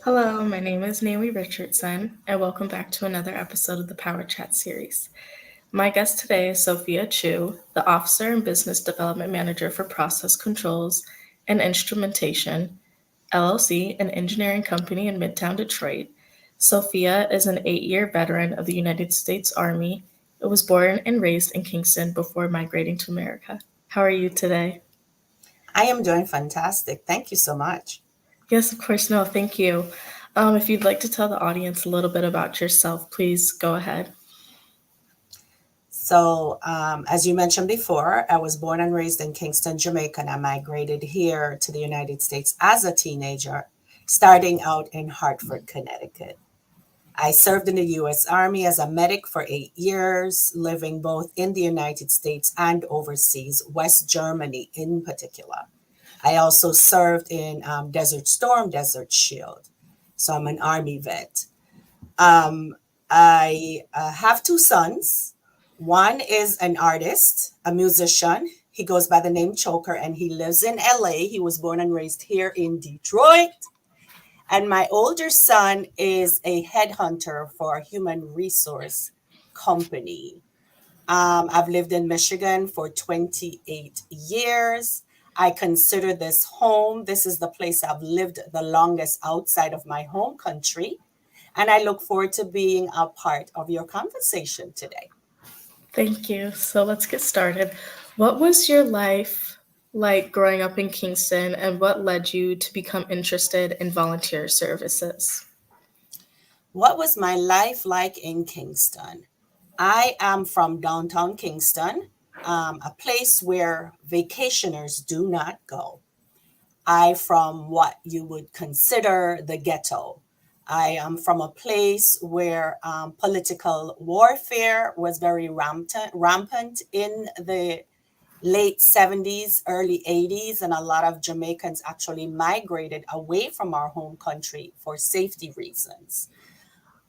Hello, my name is Naomi Richardson, and welcome back to another episode of the Power Chat series. My guest today is Sophia Chue, the Officer and Business Development Manager for Process Controls and Instrumentation, LLC, an engineering company in Midtown Detroit. Sophia is an 8-year veteran of the United States Army and was born and raised in Kingston before migrating to America. How are you today? I am doing fantastic. Thank you so much. Yes, of course. No, thank you. If you'd like to tell the audience a little bit about yourself, please go ahead. As you mentioned before, I was born and raised in Kingston, Jamaica, and I migrated here to the United States as a teenager, starting out in Hartford, Connecticut. I served in the U.S. Army as a medic for 8 years, living both in the United States and overseas, West Germany in particular. I also served in Desert Storm, Desert Shield. So I'm an Army vet. Um, I have two sons. One is an artist, a musician. He goes by the name Choker and he lives in LA. He was born and raised here in Detroit. And my older son is a headhunter for a human resource company. I've lived in Michigan for 28 years. I consider this home. This is the place I've lived the longest outside of my home country. And I look forward to being a part of your conversation today. Thank you. So let's get started. What was your life like growing up in Kingston, and what led you to become interested in volunteer services? What was my life like in Kingston? I am from downtown Kingston, a place where vacationers do not go. I from what you would consider the ghetto. I am from a place where political warfare was very rampant in the late 70s, early 80s, and a lot of Jamaicans actually migrated away from our home country for safety reasons.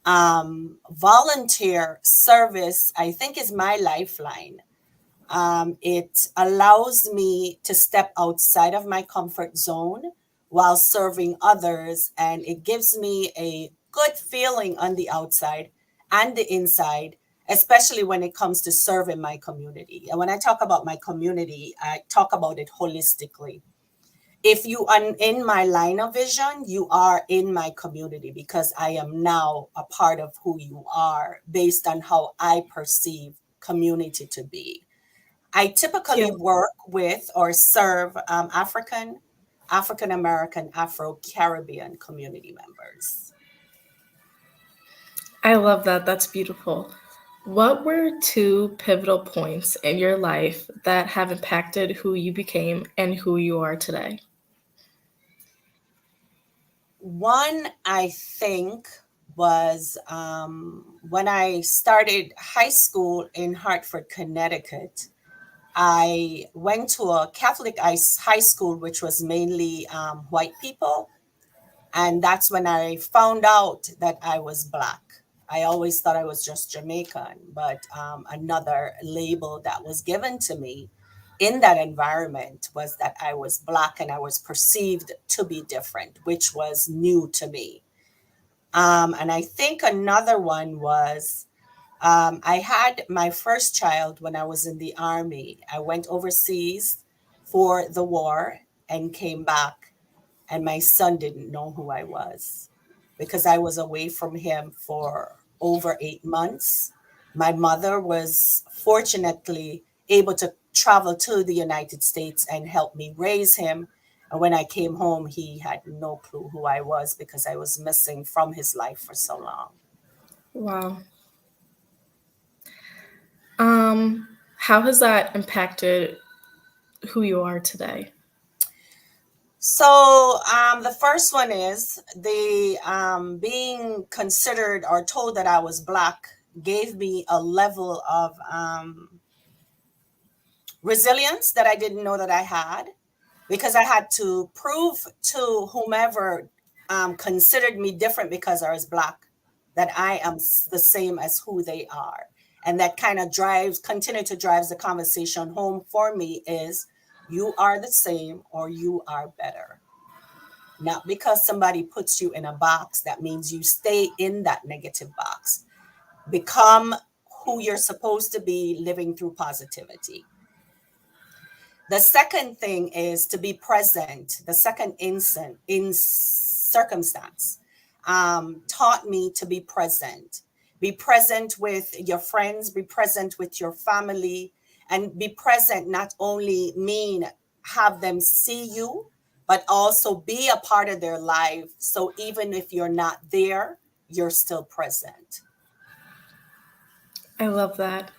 Volunteer service, I think, is my lifeline. It allows me to step outside of my comfort zone while serving others, and it gives me a good feeling on the outside and the inside, especially when it comes to serving my community. And when I talk about my community, I talk about it holistically. If you are in my line of vision, you are in my community because I am now a part of who you are based on how I perceive community to be. I typically Yeah, work with or serve African American, Afro Caribbean community members. I love that. That's beautiful. What were two pivotal points in your life that have impacted who you became and who you are today? One, I think, was when I started high school in Hartford, Connecticut. I went to a Catholic high school, which was mainly white people. And that's when I found out that I was Black. I always thought I was just Jamaican, but another label that was given to me in that environment was that I was Black and I was perceived to be different, which was new to me. And I think another one was I had my first child when I was in the army. I went overseas for the war and came back, and my son didn't know who I was because I was away from him for over 8 months. My mother was fortunately able to travel to the United States and help me raise him. And when I came home, he had no clue who I was because I was missing from his life for so long. Wow. How has that impacted who you are today? The first one is the being considered or told that I was Black gave me a level of resilience that I didn't know that I had because I had to prove to whomever considered me different because I was Black that I am the same as who they are. And that kind of continue to drives the conversation home for me is you are the same or you are better. Not because somebody puts you in a box, that means you stay in that negative box. Become who you're supposed to be, living through positivity. The second thing is to be present. The second in circumstance taught me to be present. Be present with your friends, be present with your family, and be present not only mean have them see you, but also be a part of their life. So even if you're not there, you're still present. I love that.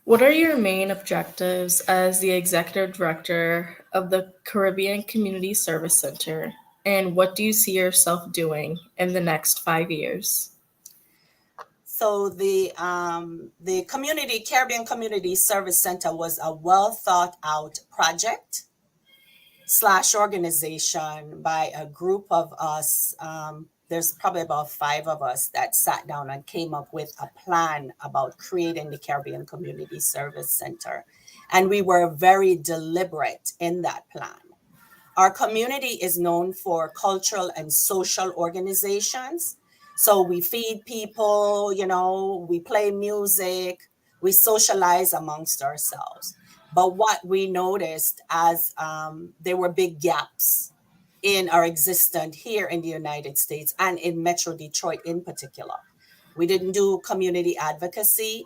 What are your main objectives as the executive director of the Caribbean Community Service Center? And what do you see yourself doing in the next 5 years? So the community Caribbean Community Service Center was a well thought out project slash organization by a group of us. There's probably about five of us that sat down and came up with a plan about creating the Caribbean Community Service Center. And we were very deliberate in that plan. Our community is known for cultural and social organizations. So we feed people, we play music, we socialize amongst ourselves. But what we noticed as there were big gaps in our existence here in the United States and in Metro Detroit in particular. We didn't do community advocacy.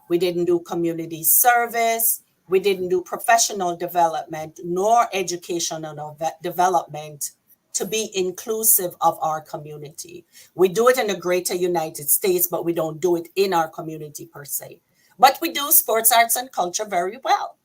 We didn't do community service. We didn't do professional development nor educational development to be inclusive of our community. We do it in the greater United States, but we don't do it in our community per se. But we do sports, arts, and culture very well.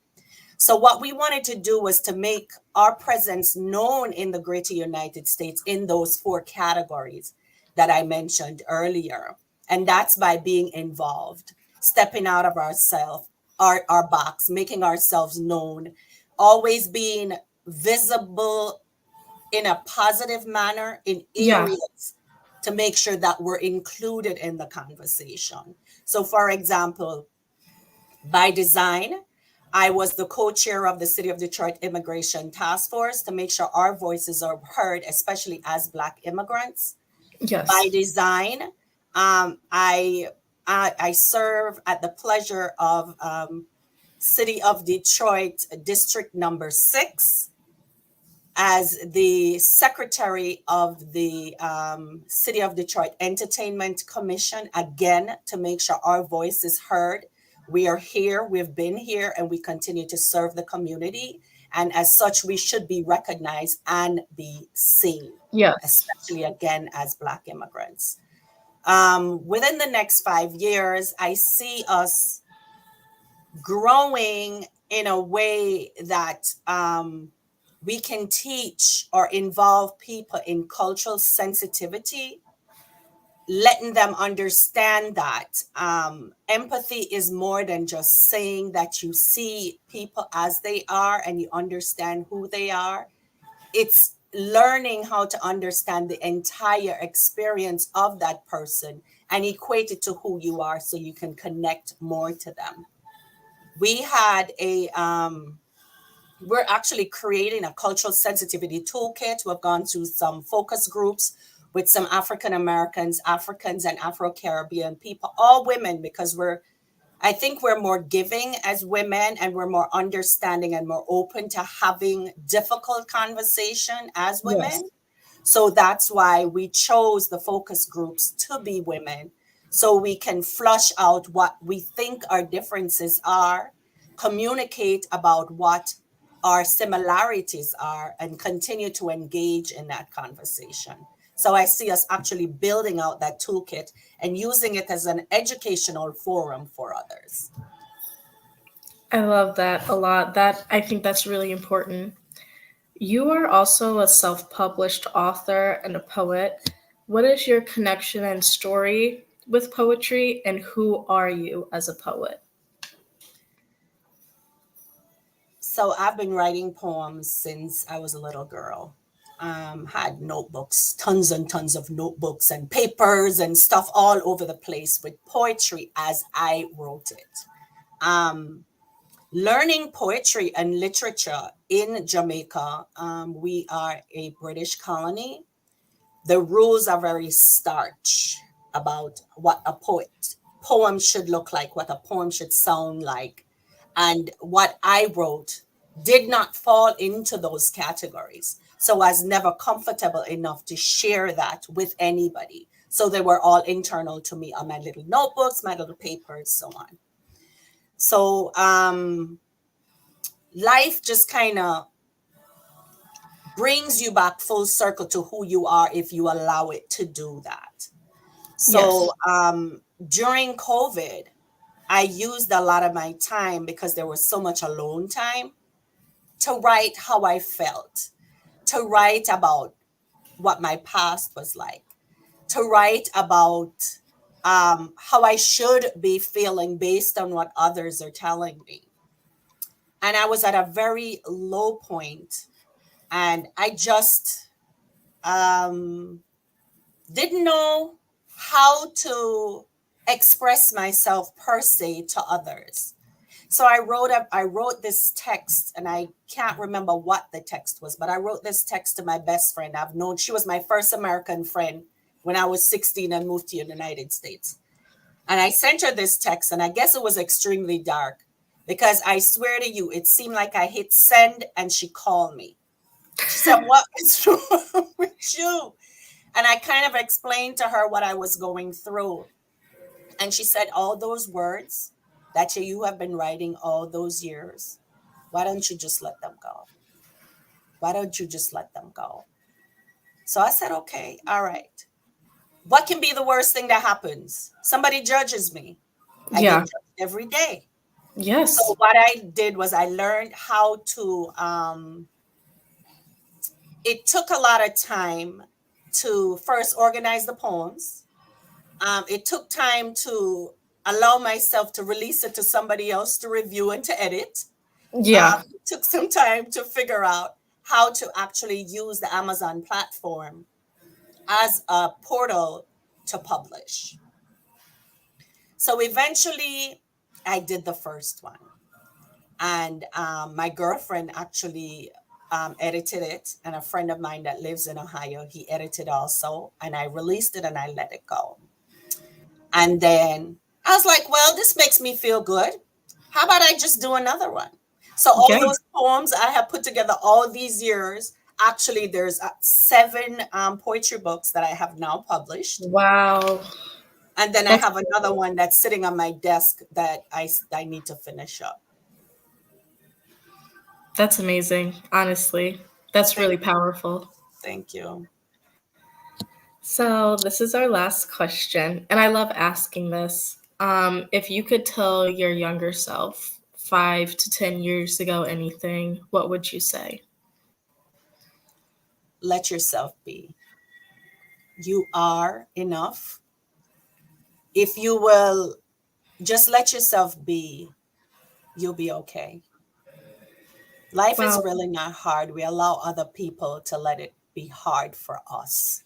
So what we wanted to do was to make our presence known in the greater United States in those four categories that I mentioned earlier. And that's by being involved, stepping out of ourselves, our box, making ourselves known, always being visible in a positive manner in Yeah. areas to make sure that we're included in the conversation. So, for example, by design, I was the co-chair of the City of Detroit Immigration Task Force to make sure our voices are heard, especially as Black immigrants. By Yes. design, I serve at the pleasure of City of Detroit District Number 6 as the secretary of the City of Detroit Entertainment Commission, again, to make sure our voice is heard. We are here, we've been here, and we continue to serve the community. And as such, we should be recognized and be seen, Yes. especially again as Black immigrants. Within the next 5 years, I see us growing in a way that we can teach or involve people in cultural sensitivity, letting them understand that empathy is more than just saying that you see people as they are and you understand who they are. It's learning how to understand the entire experience of that person and equate it to who you are so you can connect more to them. We had we're actually creating a cultural sensitivity toolkit. We've gone through some focus groups with some African Americans, Africans, and Afro Caribbean people, all women, because I think we're more giving as women and we're more understanding and more open to having difficult conversation as Yes. women. So that's why we chose the focus groups to be women, so we can flush out what we think our differences are, communicate about what our similarities are, and continue to engage in that conversation. So I see us actually building out that toolkit and using it as an educational forum for others. I love that a lot. That I think that's really important. You are also a self-published author and a poet. What is your connection and story with poetry, and who are you as a poet? So I've been writing poems since I was a little girl. Had notebooks, tons and tons of notebooks and papers and stuff all over the place with poetry as I wrote it. Um, learning poetry and literature in Jamaica. We are a British colony. The rules are very starch about what a poem should look like, what a poem should sound like. And what I wrote did not fall into those categories. So I was never comfortable enough to share that with anybody. So they were all internal to me on my little notebooks, my little papers, so on. So life just kind of brings you back full circle to who you are if you allow it to do that. So Yes. during COVID, I used a lot of my time because there was so much alone time to write how I felt, to write about what my past was like, to write about how I should be feeling based on what others are telling me. And I was at a very low point, and I just um, didn't know how to express myself per se to others. So I wrote this text, and I can't remember what the text was, but I wrote this text to my best friend. I've known, she was my first American friend when I was 16 and moved to the United States. And I sent her this text, and I guess it was extremely dark because I swear to you, it seemed like I hit send and she called me. She said, "What is wrong with you?" And I kind of explained to her what I was going through. And she said, "All those words that you have been writing all those years, why don't you just let them go? Why don't you just let them go?" So I said, "Okay, all right. What can be the worst thing that happens? Somebody judges me. I get Yeah. judged every day." So Yes. what I did was I learned how to, it took a lot of time to first organize the poems. It took time to allow myself to release it to somebody else to review and to edit. Yeah. It took some time to figure out how to actually use the Amazon platform as a portal to publish. So eventually, I did the first one. And my girlfriend actually edited it, and a friend of mine that lives in Ohio, he edited also, and I released it and I let it go. And then I was like, well, this makes me feel good. How about I just do another one? So all Yeah. those poems I have put together all these years, actually there's seven poetry books that I have now published. Wow. And then I That's have another one that's sitting on my desk that I need to finish up. that's amazing, honestly. That's Thank really powerful. thank you. So, this is our last question, and I love asking this. If you could tell your younger self 5 to 10 years ago anything, what would you say? Let yourself be. You are enough. If you will just let yourself be, you'll be okay. Life is Wow. really not hard. We allow other people to let it be hard for us.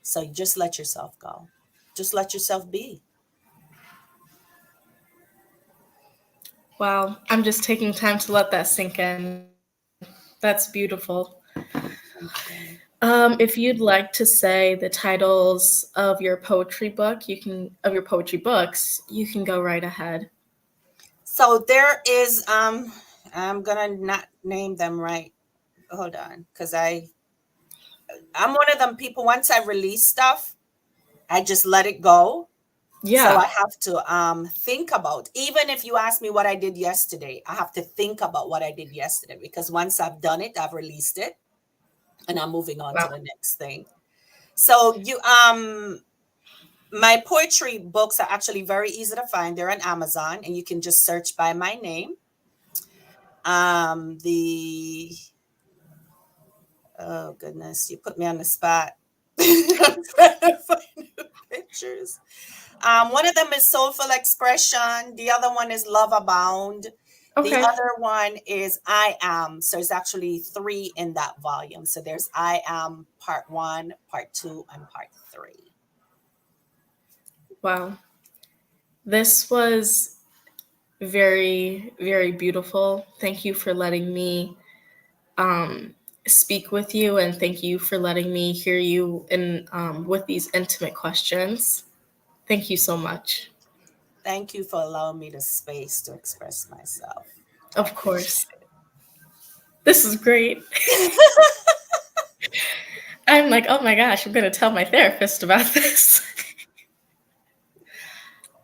So just let yourself go. Just let yourself be. Wow. I'm just taking time to let that sink in. That's beautiful. Thank you. If you'd like to say the titles of your poetry book, of your poetry books, you can go right ahead. So there is I'm gonna not name them right. Hold on, because I'm one of them people, once I release stuff, I just let it go. So I Yeah. have to think about, even if you ask me what I did yesterday, I have to think about what I did yesterday, because once I've done it, I've released it and I'm moving on to Wow. the next thing. So my poetry books are actually very easy to find. They're on Amazon and you can just search by my name. The Oh goodness, you put me on the spot. I'm trying to find new pictures. One of them is Soulful Expression. The other one is Love Abound. The Okay. other one is I Am. So it's actually three in that volume. So there's I Am Part One, Part Two, and Part Three. Wow. This was very, very beautiful. Thank you for letting me um, speak with you, and thank you for letting me hear you in with these intimate questions. Thank you so much. Thank you for allowing me the space to express myself. I Of appreciate course. This is great. it. I'm like, oh my gosh, I'm going to tell my therapist about this.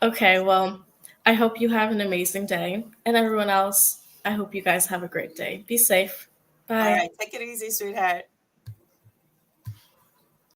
Okay, well, I hope you have an amazing day. And everyone else, I hope you guys have a great day. Be safe. All Bye. right, take it easy, sweetheart.